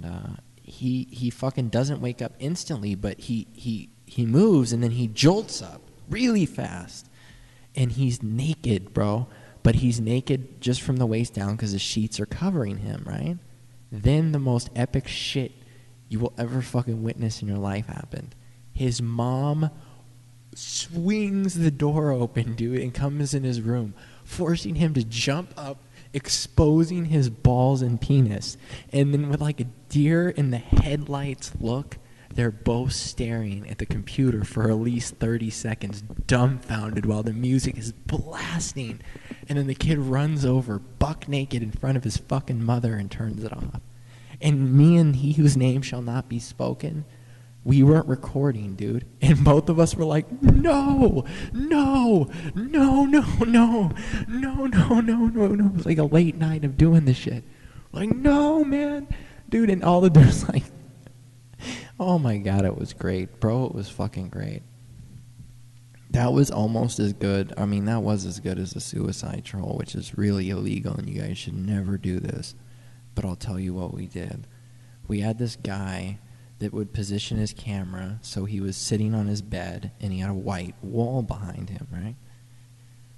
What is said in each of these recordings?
and he fucking doesn't wake up instantly, but he moves and then he jolts up really fast, and he's naked, bro. But he's naked just from the waist down because the sheets are covering him, right? Then the most epic shit you will ever fucking witness in your life happened. His mom swings the door open, dude, and comes in his room, forcing him to jump up, exposing his balls and penis. And then with like a deer in the headlights look, they're both staring at the computer for at least 30 seconds, dumbfounded, while the music is blasting. And then the kid runs over, buck naked, in front of his fucking mother and turns it off. And me and he whose name shall not be spoken, we weren't recording, dude. And both of us were like, no, no, no, no, no, no, no, no, no, no. It was like a late night of doing this shit. Like, no, man. Dude, and all the doors like, oh my God, it was great. Bro, it was fucking great. That was almost as good. I mean, that was as good as the suicide troll, which is really illegal, and you guys should never do this. But I'll tell you what we did. We had this guy that would position his camera so he was sitting on his bed, and he had a white wall behind him, right?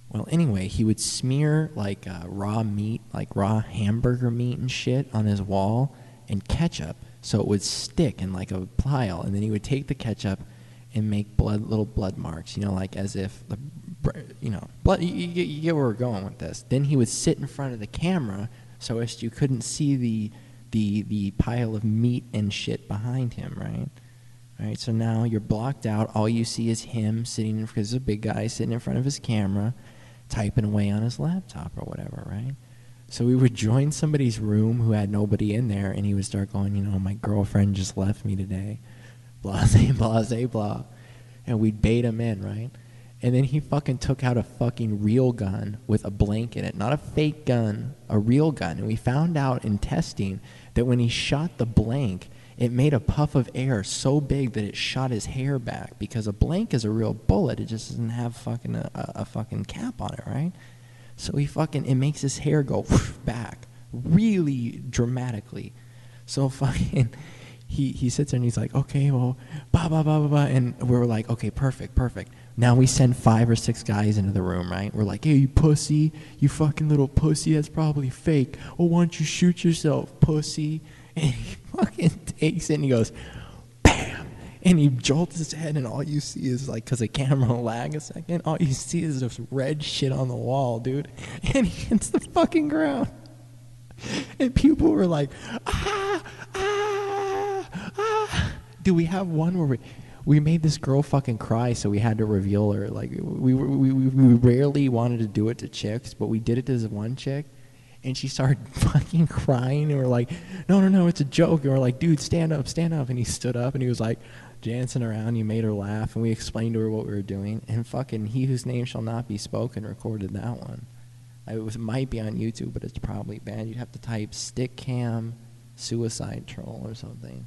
Well, anyway, he would smear like raw meat, like raw hamburger meat and shit on his wall, and ketchup, so it would stick in like a pile. And then he would take the ketchup and make little blood marks, like as if blood. You get where we're going with this. Then he would sit in front of the camera so as you couldn't see the pile of meat and shit behind him, right? Right. So now you're blocked out. All you see is him sitting, because he's a big guy sitting in front of his camera, typing away on his laptop or whatever, right? So we would join somebody's room who had nobody in there, and he would start going, my girlfriend just left me today, blase, blase, blah. And we'd bait him in, right? And then he fucking took out a fucking real gun with a blank in it. Not a fake gun, a real gun. And we found out in testing that when he shot the blank, it made a puff of air so big that it shot his hair back, because a blank is a real bullet. It just doesn't have fucking a fucking cap on it, right? So it makes his hair go back really dramatically. So fucking, he sits there and he's like, okay, well, blah, blah, blah, blah, blah. And we're like, okay, perfect. Now we send 5 or 6 guys into the room, right? We're like, hey, you pussy, you fucking little pussy, that's probably fake. Oh, why don't you shoot yourself, pussy? And he fucking takes it and he goes, bam! And he jolts his head, and all you see is, like, because the camera will lag a second, all you see is this red shit on the wall, dude. And he hits the fucking ground. And people were like, ah, ah, ah. Dude, we have one where we made this girl fucking cry, so we had to reveal her. Like, we rarely wanted to do it to chicks, but we did it to this one chick. And she started fucking crying, and we're like, no, it's a joke. And we're like, dude, stand up. And he stood up, and he was like dancing around. He made her laugh, and we explained to her what we were doing. And fucking He Whose Name Shall Not Be Spoken recorded that one. It might be on YouTube, but it's probably banned. You'd have to type stick cam suicide troll or something.